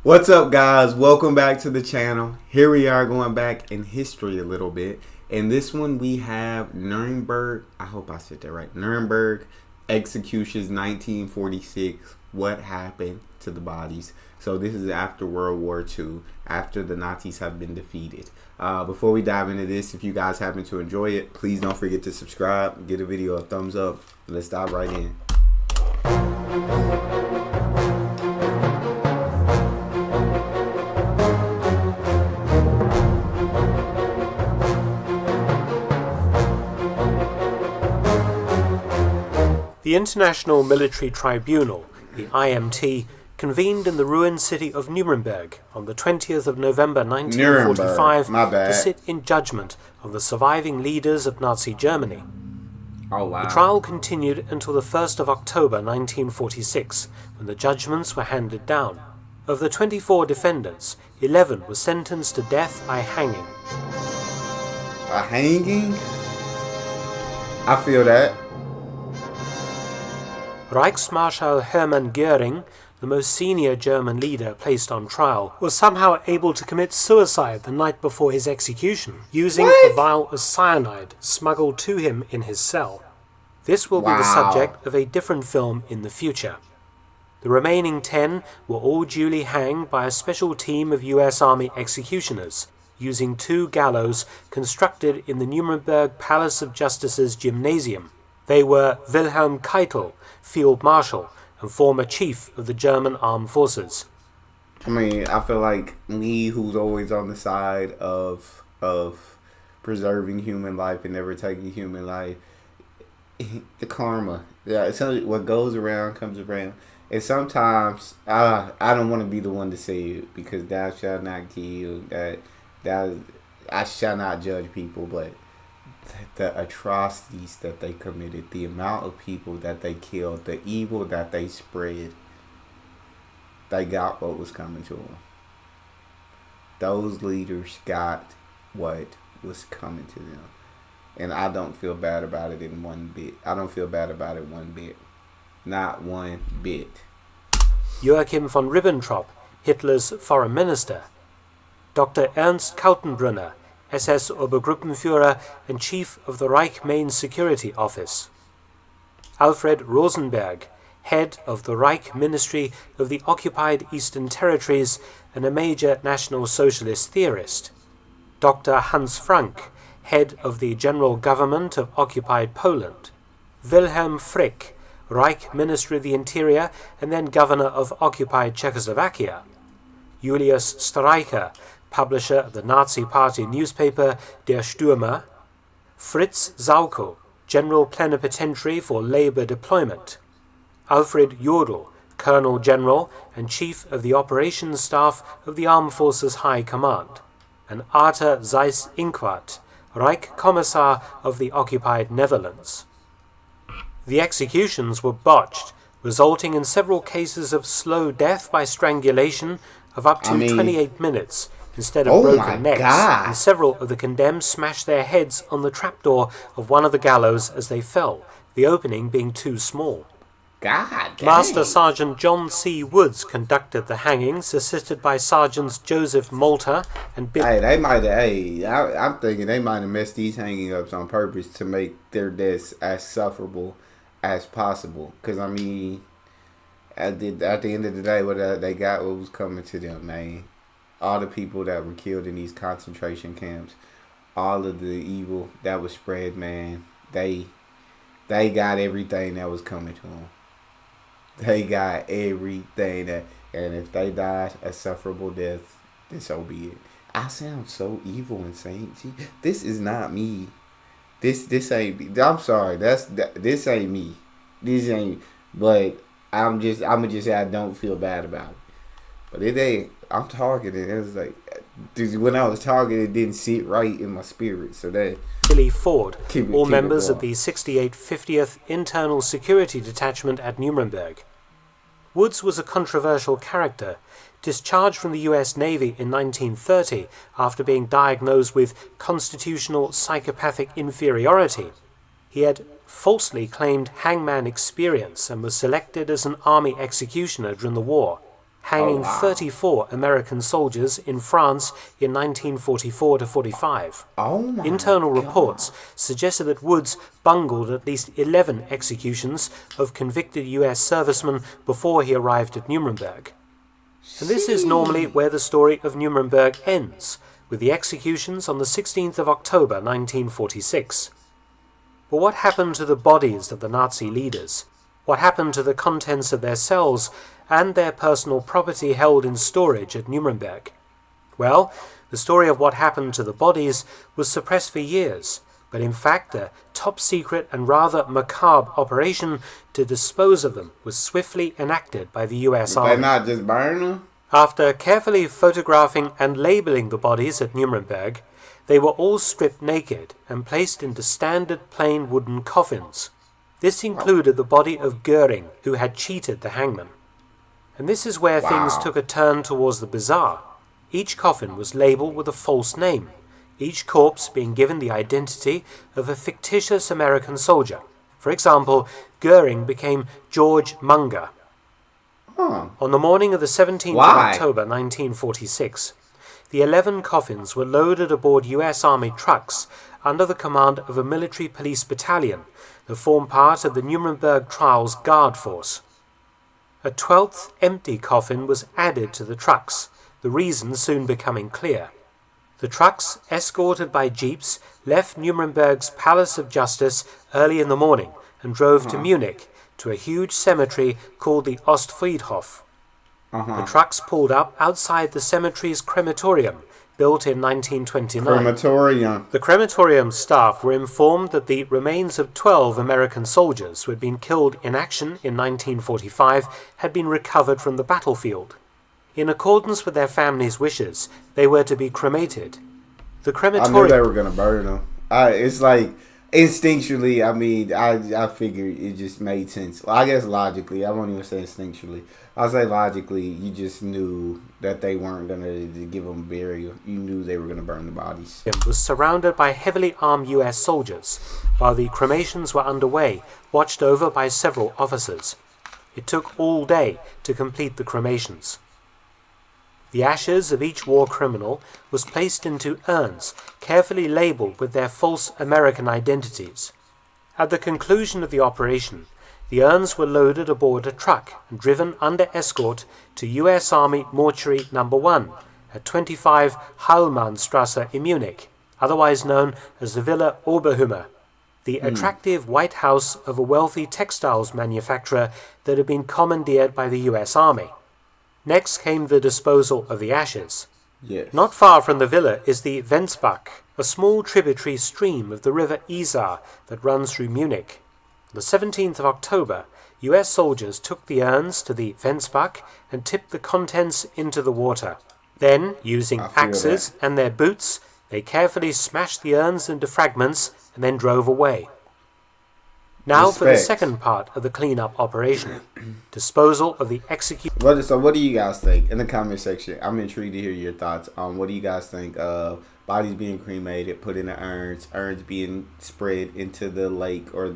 What's up, guys? Welcome back to the channel. Here we are going back in history a little bit. In this one we have Nuremberg. I hope I said that right. Nuremberg executions 1946. What happened to the bodies? So this is after World War II, after the Nazis have been defeated. Before we dive into this, if you guys happen to enjoy it, please don't forget to subscribe, give the video a thumbs up. Let's dive right in. The International Military Tribunal, the IMT, convened in the ruined city of Nuremberg on the 20th of November 1945 to sit in judgment on the surviving leaders of Nazi Germany. Oh, wow. The trial continued until the 1st of October 1946, when the judgments were handed down. Of the 24 defendants, 11 were sentenced to death by hanging. A hanging? I feel that. Reichsmarschall Hermann Göring, the most senior German leader placed on trial, was somehow able to commit suicide the night before his execution, using a vial of cyanide smuggled to him in his cell. This will be the subject of a different film in the future. The remaining 10 were all duly hanged by a special team of US Army executioners, using 2 gallows constructed in the Nuremberg Palace of Justice's gymnasium. They were Wilhelm Keitel, Field Marshal, and former chief of the German Armed Forces. I mean, I feel like Lee, who's always on the side of preserving human life and never taking human life, the karma. Yeah, it's what goes around comes around. And sometimes I don't want to be the one to say it, because thou shalt not kill. That I shall not judge people, but the atrocities that they committed, the amount of people that they killed, the evil that they spread, they got what was coming to them. Those leaders got what was coming to them. And I don't feel bad about it in one bit. I don't feel bad about it one bit. Not one bit. Joachim von Ribbentrop, Hitler's foreign minister. Dr. Ernst Kaltenbrunner, SS Obergruppenführer and Chief of the Reich Main Security Office. Alfred Rosenberg, Head of the Reich Ministry of the Occupied Eastern Territories and a major National Socialist theorist. Dr. Hans Frank, Head of the General Government of Occupied Poland. Wilhelm Frick, Reich Minister of the Interior and then Governor of Occupied Czechoslovakia. Julius Streicher, publisher of the Nazi Party newspaper Der Stürmer. Fritz Sauckel, General Plenipotentiary for Labour Deployment. Alfred Jodl, Colonel General and Chief of the Operations Staff of the Armed Forces High Command. And Arthur Seyss-Inquart, Reich Kommissar of the occupied Netherlands. The executions were botched, resulting in several cases of slow death by strangulation of up to 28 minutes, instead of broken necks, and several of the condemned smashed their heads on the trapdoor of one of the gallows as they fell, the opening being too small. Master Sergeant John C. Woods conducted the hangings, assisted by Sergeants Joseph Malta and Bill. I'm thinking they might have messed these hanging ups on purpose to make their deaths as sufferable as possible. Because, I mean, at the end of the day, they got what was coming to them, man. All the people that were killed in these concentration camps, all of the evil that was spread, man, they got everything that was coming to them. They got everything and if they died a sufferable death, then so be it. I sound so evil and saying, see, this is not me. This ain't me. I'm sorry. This ain't me. This ain't. But I'ma just say I don't feel bad about it. But it ain't. I'm talking, and it was like, when I was talking, it didn't sit right in my spirit. So that Billy Ford, all members of the 68th 50th Internal Security Detachment at Nuremberg. Woods was a controversial character, discharged from the US Navy in 1930 after being diagnosed with constitutional psychopathic inferiority. He had falsely claimed hangman experience and was selected as an army executioner during the war. hanging wow. 34 American soldiers in France in 1944 to 45. Oh my Internal God. reports suggested that Woods bungled at least 11 executions of convicted US servicemen before he arrived at Nuremberg. And this is normally where the story of Nuremberg ends, with the executions on the 16th of October 1946. But what happened to the bodies of the Nazi leaders? What happened to the contents of their cells and their personal property held in storage at Nuremberg? Well, the story of what happened to the bodies was suppressed for years, but in fact a top-secret and rather macabre operation to dispose of them was swiftly enacted by the US Army. They not just burn them? After carefully photographing and labeling the bodies at Nuremberg, they were all stripped naked and placed into standard plain wooden coffins. This included the body of Goering, who had cheated the hangman. And this is where things took a turn towards the bizarre. Each coffin was labelled with a false name, each corpse being given the identity of a fictitious American soldier. For example, Goering became George Munger. On the morning of the 17th of October 1946, the 11 coffins were loaded aboard US Army trucks under the command of a military police battalion that formed part of the Nuremberg Trials Guard Force. A 12th empty coffin was added to the trucks, the reason soon becoming clear. The trucks, escorted by jeeps, left Nuremberg's Palace of Justice early in the morning and drove to Munich, to a huge cemetery called the Ostfriedhof. The trucks pulled up outside the cemetery's crematorium, built in 1929. Crematorium. The crematorium staff were informed that the remains of 12 American soldiers who had been killed in action in 1945 had been recovered from the battlefield. In accordance with their families' wishes, they were to be cremated. The crematorium... I knew they were going to burn them. It's like, instinctually, I mean, I figured it just made sense. Well, I guess logically, I won't even say instinctually. I'll say logically, you just knew that they weren't going to give them burial. You knew they were going to burn the bodies. Was surrounded by heavily armed US soldiers, while the cremations were underway, watched over by several officers. It took all day to complete the cremations. The ashes of each war criminal was placed into urns, carefully labelled with their false American identities. At the conclusion of the operation, the urns were loaded aboard a truck and driven under escort to US Army Mortuary No. 1 at 25 Heilmannstrasse in Munich, otherwise known as the Villa Oberhummer, the attractive white house of a wealthy textiles manufacturer that had been commandeered by the US Army. Next came the disposal of the ashes. Yes. Not far from the villa is the Venzbach, a small tributary stream of the river Isar that runs through Munich. On the 17th of October, US soldiers took the urns to the Venzbach and tipped the contents into the water. Then, using axes and their boots, they carefully smashed the urns into fragments and then drove away. Now for the second part of the cleanup operation, disposal of the executed... So what do you guys think? In the comment section, I'm intrigued to hear your thoughts on what do you guys think of bodies being cremated, put in the urns being spread into the lake, or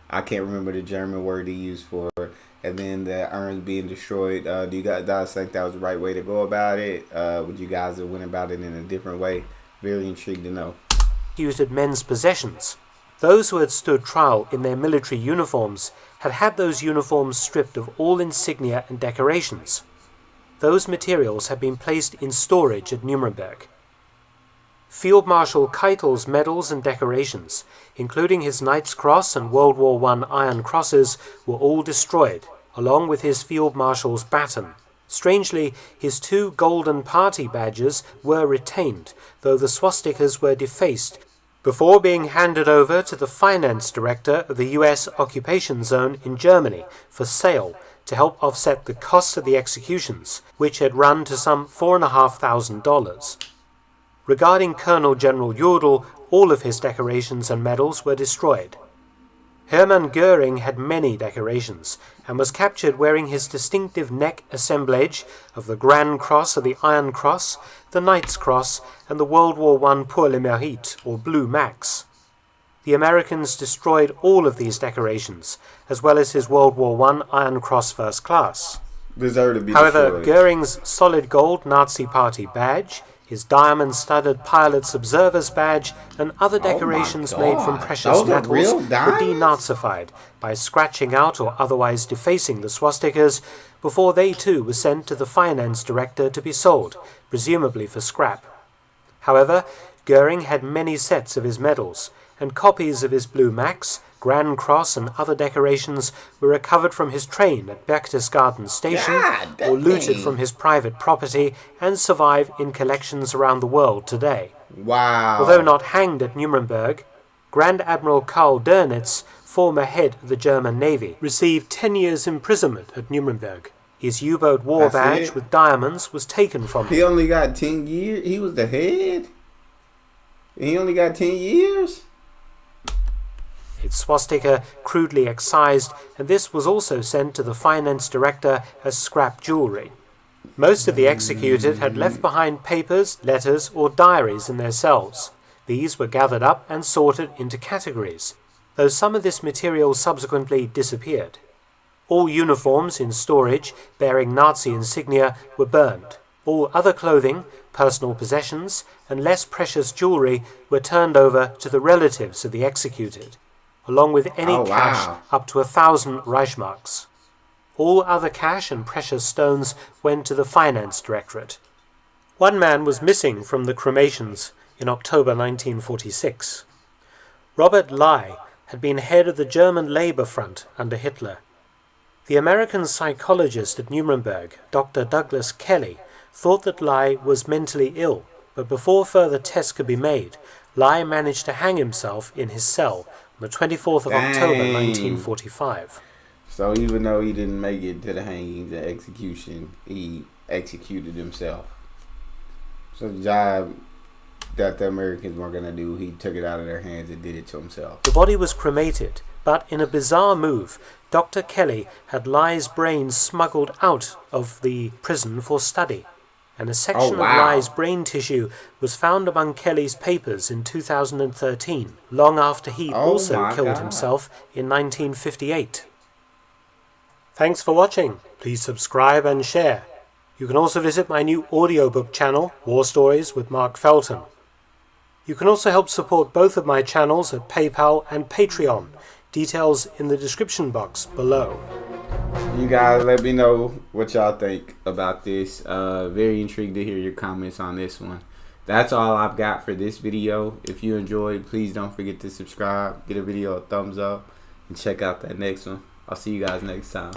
I can't remember the German word he used for it, and then the urns being destroyed. Do you guys think that was the right way to go about it? Would you guys have went about it in a different way? Very intrigued to know. ...executed men's possessions. Those who had stood trial in their military uniforms had had those uniforms stripped of all insignia and decorations. Those materials had been placed in storage at Nuremberg. Field Marshal Keitel's medals and decorations, including his Knight's Cross and World War I Iron Crosses, were all destroyed, along with his Field Marshal's baton. Strangely, his 2 golden party badges were retained, though the swastikas were defaced, before being handed over to the finance director of the US occupation zone in Germany for sale to help offset the cost of the executions, which had run to some $4,500. Regarding Colonel General Jodl, all of his decorations and medals were destroyed. Hermann Goering had many decorations, and was captured wearing his distinctive neck assemblage of the Grand Cross of the Iron Cross, the Knight's Cross, and the World War I Pour le Mérite, or Blue Max. The Americans destroyed all of these decorations, as well as his World War I Iron Cross First Class. deserve to be However, destroyed. Goering's solid gold Nazi Party badge, his diamond-studded pilot's observer's badge, and other decorations made from precious Those are metals real were diamonds? denazified by scratching out or otherwise defacing the swastikas before they too were sent to the finance director to be sold, presumably for scrap. However, Goering had many sets of his medals, and copies of his Blue Max, Grand Cross and other decorations were recovered from his train at Berchtesgaden station God or looted dang. from his private property and survive in collections around the world today. Wow. Although not hanged at Nuremberg, Grand Admiral Karl Dönitz, former head of the German Navy, received 10 years imprisonment at Nuremberg. His U-boat war That's badge it? with diamonds was taken from He him. only got 10 years? He was the head? He only got 10 years? Its swastika crudely excised, and this was also sent to the finance director as scrap jewellery. Most of the executed had left behind papers, letters, or diaries in their cells. These were gathered up and sorted into categories, though some of this material subsequently disappeared. All uniforms in storage bearing Nazi insignia were burned. All other clothing, personal possessions, and less precious jewellery were turned over to the relatives of the executed, along with any Oh, cash wow. up to 1,000 Reichsmarks. All other cash and precious stones went to the finance directorate. One man was missing from the cremations in October 1946. Robert Ley had been head of the German Labour Front under Hitler. The American psychologist at Nuremberg, Dr. Douglas Kelly, thought that Ley was mentally ill, but before further tests could be made, Ley managed to hang himself in his cell on the 24th of October Dang. 1945. So even though he didn't make it to the hanging, the execution, he executed himself. So the job that the Americans weren't going to do, he took it out of their hands and did it to himself. The body was cremated, but in a bizarre move, Dr. Kelly had Ley's brains smuggled out of the prison for study, and a section wow. of Ley's brain tissue was found among Kelly's papers in 2013, long after he also my killed God. himself in 1958. Thanks for watching. Please subscribe and share. You can also visit my new audiobook channel, War Stories with Mark Felton. You can also help support both of my channels at PayPal and Patreon. Details in the description box below. You guys let me know what y'all think about this. Very intrigued to hear your comments on this one. That's all I've got for this video. If you enjoyed, please don't forget to subscribe, get a video a thumbs up, and check out that next one. I'll see you guys next time.